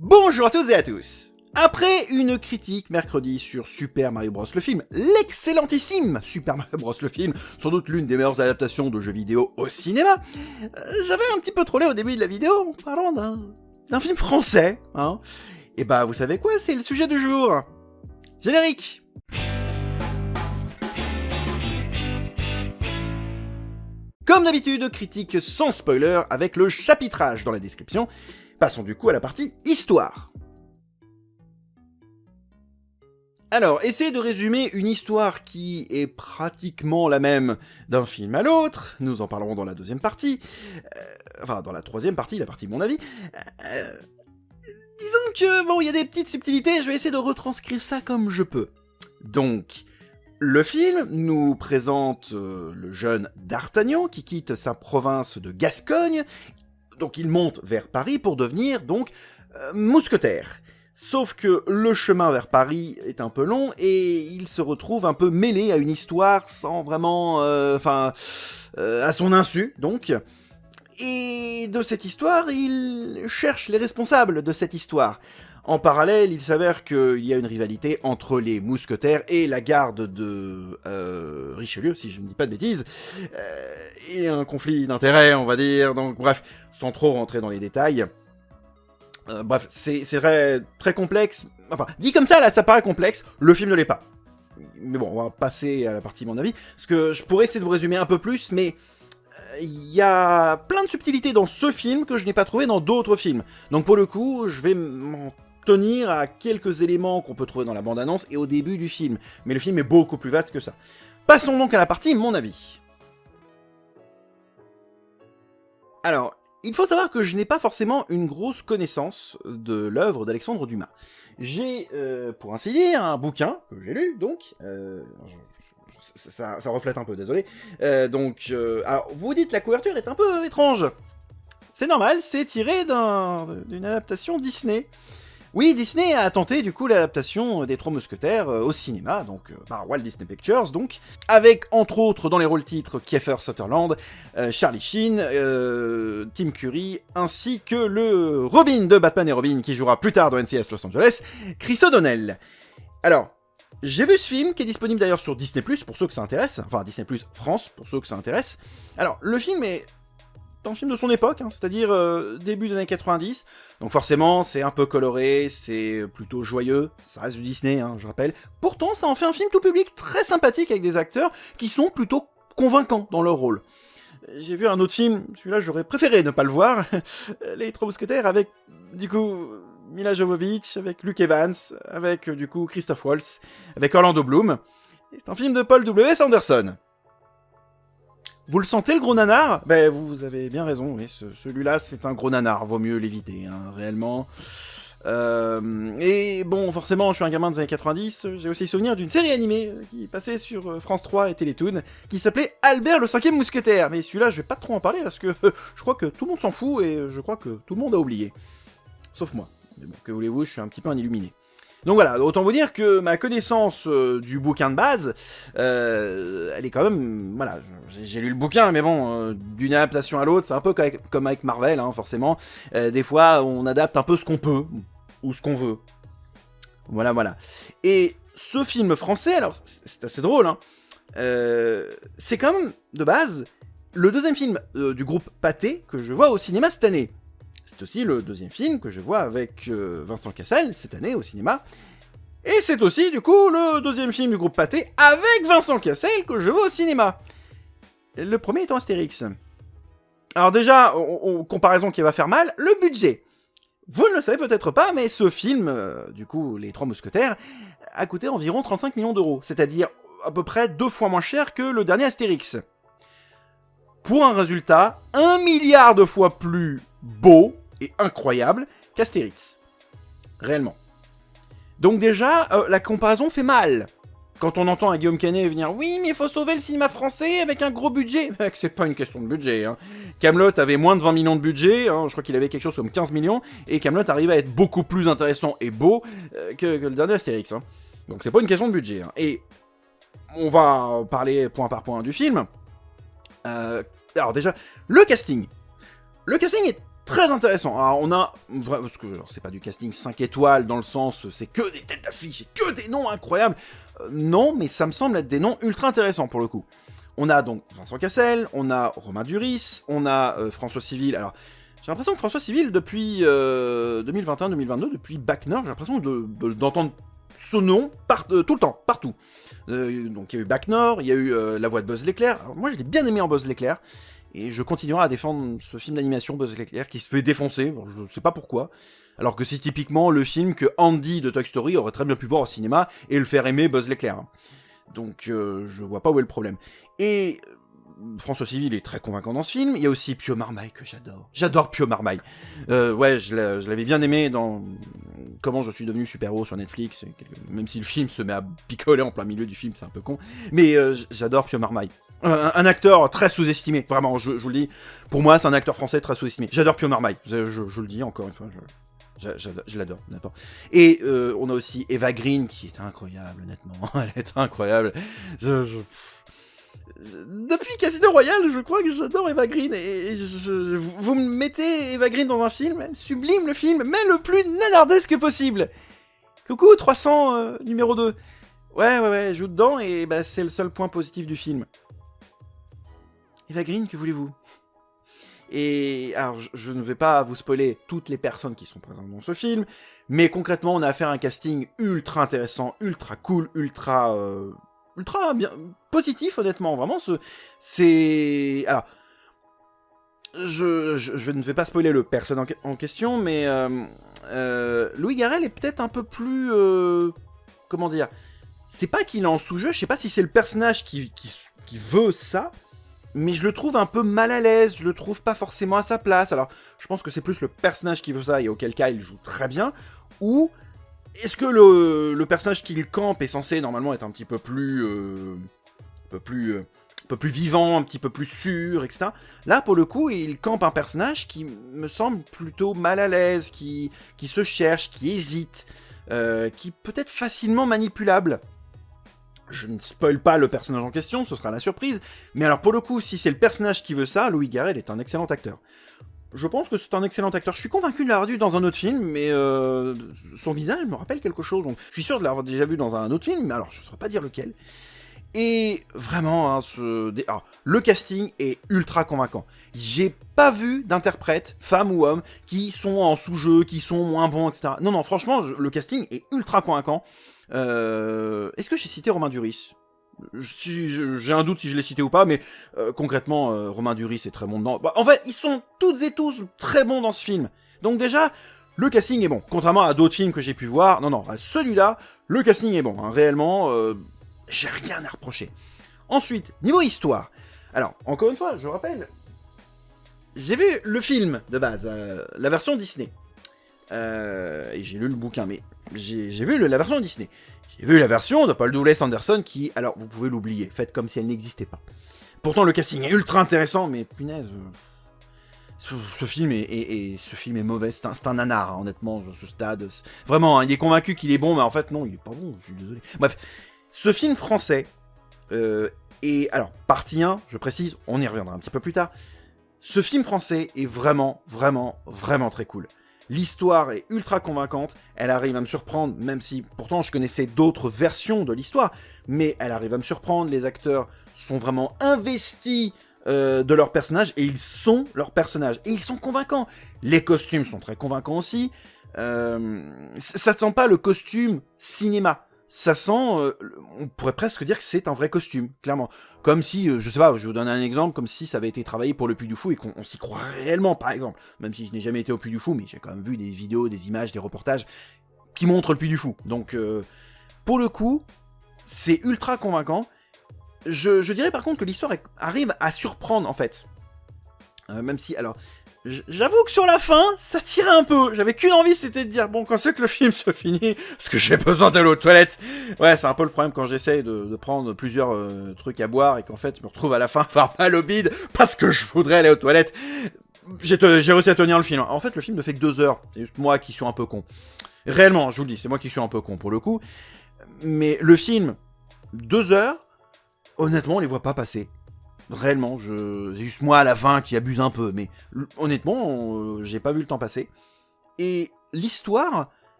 Bonjour à toutes et à tous. Après une critique mercredi sur Super Mario Bros. Le film, l'excellentissime Super Mario Bros. Le film, sans doute l'une des meilleures adaptations de jeux vidéo au cinéma, j'avais un petit peu trollé au début de la vidéo en parlant d'un film français, hein. Et bah vous savez quoi, c'est le sujet du jour. Générique. Comme d'habitude, critique sans spoiler avec le chapitrage dans la description. Passons du coup à la partie histoire. Alors, essayez de résumer une histoire qui est pratiquement la même d'un film à l'autre, nous en parlerons dans la deuxième partie, enfin dans la troisième partie, la partie de mon avis. Disons que, bon, il y a des petites subtilités, je vais essayer de retranscrire ça comme je peux. Donc, le film nous présente le jeune D'Artagnan qui quitte sa province de Gascogne. Donc il monte vers Paris pour devenir donc mousquetaire. Sauf que le chemin vers Paris est un peu long et il se retrouve un peu mêlé à une histoire sans vraiment... à son insu, donc. Et de cette histoire, il cherche les responsables de cette histoire. En parallèle, il s'avère qu'il y a une rivalité entre les mousquetaires et la garde de Richelieu, si je ne dis pas de bêtises, et un conflit d'intérêts, on va dire, donc bref, sans trop rentrer dans les détails. Bref, c'est très complexe, enfin, dit comme ça, là, ça paraît complexe, le film ne l'est pas. Mais bon, on va passer à la partie de mon avis, parce que je pourrais essayer de vous résumer un peu plus, mais... il y a plein de subtilités dans ce film que je n'ai pas trouvé dans d'autres films. Donc pour le coup, je vais m'en tenir à quelques éléments qu'on peut trouver dans la bande-annonce et au début du film. Mais le film est beaucoup plus vaste que ça. Passons donc à la partie mon avis. Alors, il faut savoir que je n'ai pas forcément une grosse connaissance de l'œuvre d'Alexandre Dumas. J'ai, pour ainsi dire, un bouquin que j'ai lu, donc... ça reflète un peu, désolé. Alors, vous dites la couverture est un peu étrange. C'est normal, c'est tiré d'une adaptation Disney. Oui, Disney a tenté du coup l'adaptation des Trois Mousquetaires au cinéma, donc par Walt Disney Pictures, donc, avec entre autres dans les rôles titres Kiefer Sutherland, Charlie Sheen, Tim Curry, ainsi que le Robin de Batman et Robin qui jouera plus tard dans NCIS Los Angeles, Chris O'Donnell. Alors, j'ai vu ce film, qui est disponible d'ailleurs sur Disney+, pour ceux que ça intéresse, enfin Disney+, France, pour ceux que ça intéresse. Alors, le film est un film de son époque, hein, c'est-à-dire début des années 90, donc forcément, c'est un peu coloré, c'est plutôt joyeux, ça reste du Disney, hein, je rappelle. Pourtant, ça en fait un film tout public très sympathique, avec des acteurs qui sont plutôt convaincants dans leur rôle. J'ai vu un autre film, celui-là j'aurais préféré ne pas le voir, Les Trois Mousquetaires, avec, du coup... Mila Jovovich, avec Luke Evans, avec du coup Christoph Waltz, avec Orlando Bloom. C'est un film de Paul W.S. Anderson. Vous le sentez le gros nanar ? Ben vous avez bien raison, oui, celui-là c'est un gros nanar, vaut mieux l'éviter, hein, réellement. Et bon, forcément, je suis un gamin des années 90, j'ai aussi souvenir d'une série animée qui passait sur France 3 et Télétoon, qui s'appelait Albert le 5e mousquetaire. Mais celui-là, je vais pas trop en parler parce que je crois que tout le monde s'en fout et je crois que tout le monde a oublié. Sauf moi. Mais bon, que voulez-vous, je suis un petit peu un illuminé. Donc voilà, autant vous dire que ma connaissance du bouquin de base, elle est quand même... Voilà, j'ai lu le bouquin, mais bon, d'une adaptation à l'autre, c'est un peu comme avec Marvel, hein, forcément. Des fois, on adapte un peu ce qu'on peut, ou ce qu'on veut. Voilà, voilà. Et ce film français, alors, c'est assez drôle, hein, c'est quand même, de base, le deuxième film du groupe Pathé que je vois au cinéma cette année. C'est aussi le deuxième film que je vois avec Vincent Cassel cette année au cinéma. Et c'est aussi, du coup, le deuxième film du groupe Pathé avec Vincent Cassel que je vois au cinéma. Le premier étant Astérix. Alors déjà, comparaison qui va faire mal, le budget. Vous ne le savez peut-être pas, mais ce film, du coup, Les Trois Mousquetaires, a coûté environ 35 millions d'euros. C'est-à-dire à peu près 2 fois moins cher que le dernier Astérix. Pour un résultat 1 milliard de fois plus beau et incroyable qu'Astérix. Réellement. Donc déjà, la comparaison fait mal. Quand on entend un Guillaume Canet venir « Oui, mais il faut sauver le cinéma français avec un gros budget !» Mec, c'est pas une question de budget. Hein. Kaamelott avait moins de 20 millions de budget, hein, je crois qu'il avait quelque chose comme 15 millions, et Kaamelott arrive à être beaucoup plus intéressant et beau que le dernier Astérix. Hein. Donc c'est pas une question de budget. Hein. Et on va parler point par point du film. Alors déjà, le casting. Le casting est très intéressant. Alors on a, parce que c'est pas du casting 5 étoiles dans le sens c'est que des têtes d'affiche et que des noms incroyables. Non, mais ça me semble être des noms ultra intéressants pour le coup. On a donc Vincent Cassel, on a Romain Duris, on a François Civil. Alors j'ai l'impression que François Civil depuis 2021-2022, depuis Bac Nord, j'ai l'impression d'entendre ce nom tout le temps, partout. Donc il y a eu Bac Nord, il y a eu la voix de Buzz l'éclair. Alors, moi je l'ai bien aimé en Buzz l'éclair. Et je continuerai à défendre ce film d'animation Buzz l'éclair qui se fait défoncer, je sais pas pourquoi. Alors que c'est typiquement le film que Andy de Toy Story aurait très bien pu voir au cinéma et le faire aimer Buzz l'éclair. Donc je vois pas où est le problème. Et François Civil est très convaincant dans ce film. Il y a aussi Pio Marmaille que j'adore. J'adore Pio Marmaille. Ouais, je l'avais bien aimé dans Comment je suis devenu super-héros sur Netflix. Même si le film se met à picoler en plein milieu du film, c'est un peu con. Mais j'adore Pio Marmaille. Un acteur très sous-estimé, vraiment, je vous le dis. Pour moi, c'est un acteur français très sous-estimé. J'adore Pio Marmaille, je le dis encore une fois, je l'adore, honnêtement. Et on a aussi Eva Green, qui est incroyable, honnêtement. Elle est incroyable. Depuis Casino Royale, je crois que j'adore Eva Green. Et vous me mettez Eva Green dans un film, elle sublime le film, mais le plus nanardesque possible. Coucou, 300, numéro 2. Ouais, joue dedans, et bah, c'est le seul point positif du film. Eva Green, que voulez-vous? Et alors, je ne vais pas vous spoiler toutes les personnes qui sont présentes dans ce film, mais concrètement, on a affaire à un casting ultra intéressant, ultra cool, ultra bien positif, honnêtement. Vraiment, c'est... Alors, je ne vais pas spoiler le personnage en question, mais Louis Garrel est peut-être un peu plus... comment dire? C'est pas qu'il est en sous-jeu, je sais pas si c'est le personnage qui veut ça, mais je le trouve un peu mal à l'aise, je le trouve pas forcément à sa place. Alors, je pense que c'est plus le personnage qui veut ça, et auquel cas il joue très bien, ou est-ce que le personnage qu'il campe est censé normalement être un petit peu plus... un peu plus vivant, un petit peu plus sûr, etc. Là, pour le coup, il campe un personnage qui me semble plutôt mal à l'aise, qui se cherche, qui hésite, qui peut être facilement manipulable. Je ne spoil pas le personnage en question, ce sera la surprise, mais alors pour le coup, si c'est le personnage qui veut ça, Louis Garrel est un excellent acteur. Je pense que c'est un excellent acteur. Je suis convaincu de l'avoir vu dans un autre film, mais son visage me rappelle quelque chose, donc je suis sûr de l'avoir déjà vu dans un autre film, mais alors je ne saurais pas dire lequel. Et vraiment, hein, le casting est ultra convaincant. J'ai pas vu d'interprètes, femmes ou hommes, qui sont en sous-jeu, qui sont moins bons, etc. Non, franchement, le casting est ultra convaincant. Est-ce que j'ai cité Romain Duris ? J'ai un doute si je l'ai cité ou pas, mais concrètement, Romain Duris est très bon dedans. Bah, en fait, ils sont toutes et tous très bons dans ce film. Donc déjà, le casting est bon. Contrairement à d'autres films que j'ai pu voir, non, celui-là, le casting est bon. Hein, réellement, j'ai rien à reprocher. Ensuite, niveau histoire. Alors, encore une fois, je rappelle, j'ai vu le film de base, la version Disney. Et j'ai lu le bouquin, mais j'ai vu la version Disney. J'ai vu la version de Paul Douglas Anderson qui, alors vous pouvez l'oublier, faites comme si elle n'existait pas. Pourtant le casting est ultra intéressant, mais punaise, ce film est mauvais, c'est un nanar, hein, honnêtement, à ce stade. Vraiment, hein, il est convaincu qu'il est bon, mais en fait non, il est pas bon, je suis désolé. Bref, ce film français, et alors, partie 1, je précise, on y reviendra un petit peu plus tard, ce film français est vraiment très cool. L'histoire est ultra convaincante, elle arrive à me surprendre, même si pourtant je connaissais d'autres versions de l'histoire, mais elle arrive à me surprendre, les acteurs sont vraiment investis de leur personnage, et ils sont leur personnage, et ils sont convaincants. Les costumes sont très convaincants aussi, ça ne sent pas le costume cinéma, ça sent, on pourrait presque dire que c'est un vrai costume, clairement. Comme si, je sais pas, je vais vous donner un exemple, comme si ça avait été travaillé pour le Puy du Fou et qu'on s'y croit réellement, par exemple. Même si je n'ai jamais été au Puy du Fou, mais j'ai quand même vu des vidéos, des images, des reportages qui montrent le Puy du Fou. Donc, pour le coup, c'est ultra convaincant. Je dirais par contre que l'histoire arrive à surprendre, en fait. Même si, alors... J'avoue que sur la fin, ça tirait un peu. J'avais qu'une envie, c'était de dire, bon, quand c'est que le film se finit, parce que j'ai besoin d'aller aux toilettes. Ouais, c'est un peu le problème quand j'essaye de prendre plusieurs trucs à boire et qu'en fait, je me retrouve à la fin faire mal au bide parce que je voudrais aller aux toilettes. J'ai réussi à tenir le film. En fait, le film ne fait que 2 heures. C'est juste moi qui suis un peu con. Réellement, je vous le dis, c'est moi qui suis un peu con pour le coup. Mais le film, 2 heures, honnêtement, on les voit pas passer. Réellement, c'est juste moi à la fin qui abuse un peu, mais honnêtement, j'ai pas vu le temps passer. Et l'histoire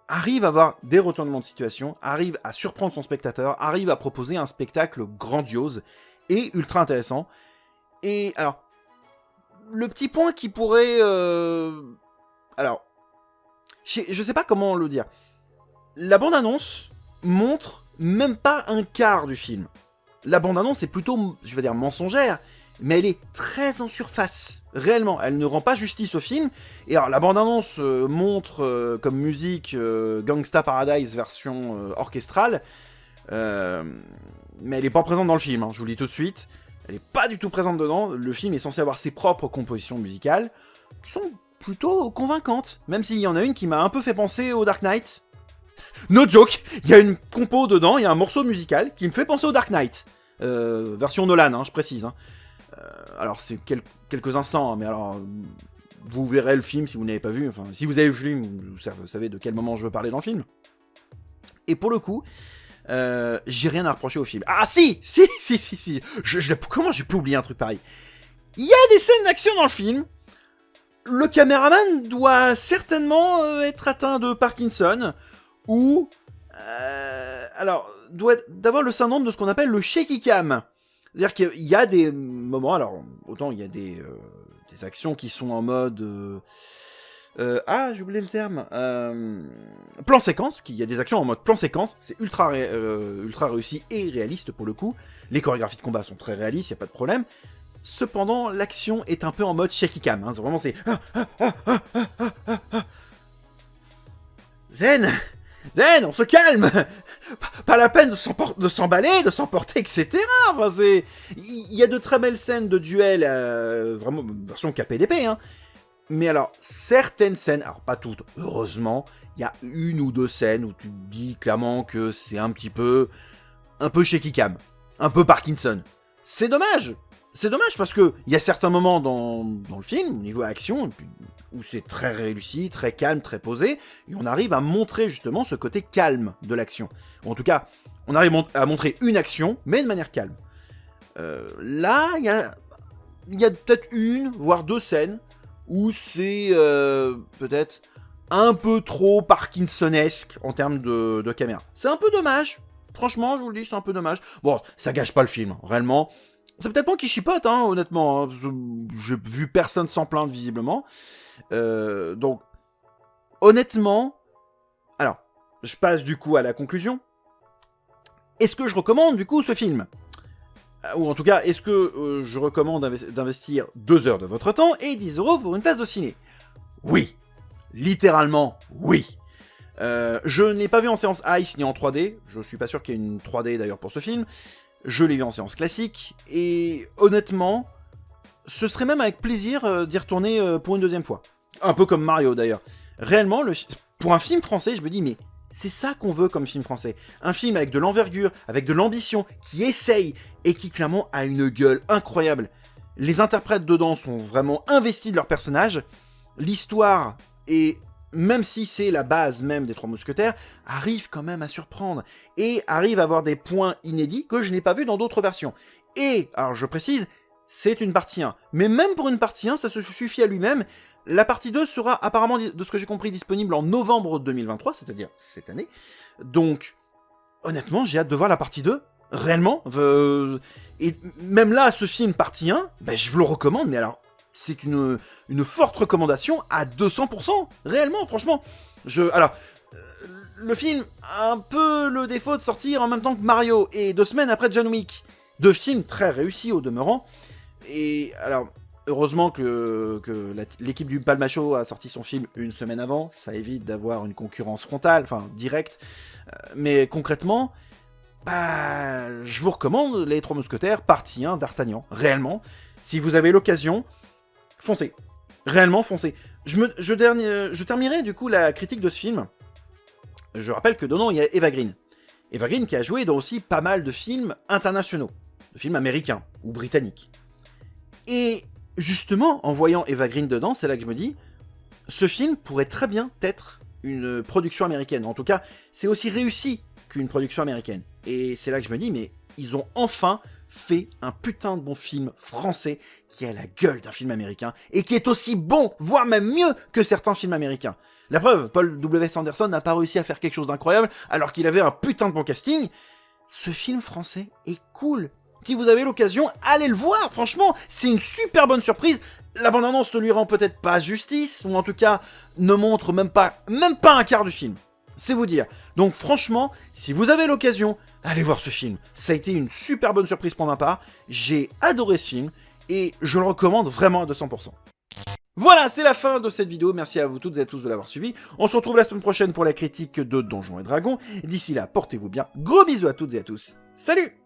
arrive à avoir des retournements de situation, arrive à surprendre son spectateur, arrive à proposer un spectacle grandiose et ultra intéressant. Et alors, le petit point qui pourrait... Alors, je sais pas comment le dire. La bande-annonce montre même pas un quart du film. La bande-annonce est plutôt, je vais dire, mensongère, mais elle est très en surface. Réellement, elle ne rend pas justice au film. Et alors, la bande-annonce montre comme musique Gangsta Paradise version orchestrale, mais elle n'est pas présente dans le film, hein, je vous le dis tout de suite. Elle n'est pas du tout présente dedans. Le film est censé avoir ses propres compositions musicales, qui sont plutôt convaincantes. Même s'il y en a une qui m'a un peu fait penser au Dark Knight. No joke, il y a une compo dedans, il y a un morceau musical qui me fait penser au Dark Knight. Version Nolan, hein, je précise. Hein. Alors c'est quelques instants, hein, mais alors vous verrez le film si vous n'avez pas vu. Enfin, si vous avez vu le film, vous savez de quel moment je veux parler dans le film. Et pour le coup, j'ai rien à reprocher au film. Ah si. Comment j'ai pu oublier un truc pareil? Il y a des scènes d'action dans le film. Le caméraman doit certainement être atteint de Parkinson ou alors doit d'avoir le syndrome de ce qu'on appelle le shaky cam. C'est-à-dire qu'il y a des moments, alors autant il y a des actions qui sont en mode j'ai oublié le terme, plan séquence, qu'il y a des actions en mode plan séquence, c'est ultra réussi et réaliste pour le coup. Les chorégraphies de combat sont très réalistes, il n'y a pas de problème. Cependant, l'action est un peu en mode shaky cam. Hein. Vraiment, c'est... Zen, on se calme. Pas la peine de s'emballer, de s'emporter, etc. Enfin, il y a de très belles scènes de duel, vraiment version KPDP. Hein. Mais alors, certaines scènes, alors pas toutes, heureusement, il y a une ou deux scènes où tu te dis clairement que c'est un peu shaky cam, un peu Parkinson. C'est dommage. C'est dommage parce que il y a certains moments dans le film, au niveau action, où c'est très réussi, très calme, très posé, et on arrive à montrer justement ce côté calme de l'action. Ou en tout cas, on arrive à montrer une action, mais de manière calme. Là, il y a peut-être une, voire deux scènes, où c'est peut-être un peu trop Parkinsonesque en termes de caméra. C'est un peu dommage. Franchement, je vous le dis, c'est un peu dommage. Bon, ça gâche pas le film, hein, réellement. C'est peut-être moi qui chipote, hein, honnêtement. Hein. J'ai vu personne s'en plaindre, visiblement. Donc, honnêtement... Alors, je passe du coup à la conclusion. Est-ce que je recommande, du coup, ce film ? Ou en tout cas, est-ce que je recommande d'investir 2 heures de votre temps et 10 € pour une place de ciné ? Oui. Littéralement, oui. Je ne l'ai pas vu en séance ICE ni en 3D. Je suis pas sûr qu'il y ait une 3D d'ailleurs pour ce film. Je l'ai vu en séance classique, et honnêtement, ce serait même avec plaisir d'y retourner pour une deuxième fois. Un peu comme Mario d'ailleurs. Réellement, pour un film français, je me dis, mais c'est ça qu'on veut comme film français. Un film avec de l'envergure, avec de l'ambition, qui essaye, et qui clairement a une gueule incroyable. Les interprètes dedans sont vraiment investis de leurs personnages. L'histoire est... même si c'est la base même des Trois Mousquetaires, arrive quand même à surprendre, et arrive à avoir des points inédits que je n'ai pas vus dans d'autres versions. Et, alors je précise, c'est une partie 1. Mais même pour une partie 1, ça se suffit à lui-même. La partie 2 sera apparemment, de ce que j'ai compris, disponible en novembre 2023, c'est-à-dire cette année. Donc, honnêtement, j'ai hâte de voir la partie 2, réellement. Et même là, ce film partie 1, ben, je vous le recommande, mais alors... c'est une forte recommandation à 200%, réellement, franchement. Alors, le film a un peu le défaut de sortir en même temps que Mario, et 2 semaines après John Wick. 2 films très réussis au demeurant. Et alors, heureusement que l'équipe du Palmacho a sorti son film 1 semaine avant, ça évite d'avoir une concurrence frontale, enfin directe. Mais concrètement, bah, je vous recommande Les Trois Mousquetaires, partie 1 d'Artagnan, réellement. Si vous avez l'occasion... foncez. Réellement, foncez. Je terminerai du coup la critique de ce film. Je rappelle que dedans, il y a Eva Green. Eva Green qui a joué dans aussi pas mal de films internationaux. De films américains ou britanniques. Et justement, en voyant Eva Green dedans, c'est là que je me dis, ce film pourrait très bien être une production américaine. En tout cas, c'est aussi réussi qu'une production américaine. Et c'est là que je me dis, mais ils ont enfin fait un putain de bon film français qui a la gueule d'un film américain et qui est aussi bon, voire même mieux que certains films américains. La preuve, Paul W.S. Anderson n'a pas réussi à faire quelque chose d'incroyable alors qu'il avait un putain de bon casting. Ce film français est cool. Si vous avez l'occasion, allez le voir, franchement, c'est une super bonne surprise. La bande-annonce ne lui rend peut-être pas justice, ou en tout cas ne montre même pas un quart du film. C'est vous dire. Donc franchement, si vous avez l'occasion, allez voir ce film. Ça a été une super bonne surprise pour ma part. J'ai adoré ce film et je le recommande vraiment à 200%. Voilà, c'est la fin de cette vidéo. Merci à vous toutes et à tous de l'avoir suivi. On se retrouve la semaine prochaine pour la critique de Donjons et Dragons. D'ici là, portez-vous bien. Gros bisous à toutes et à tous. Salut!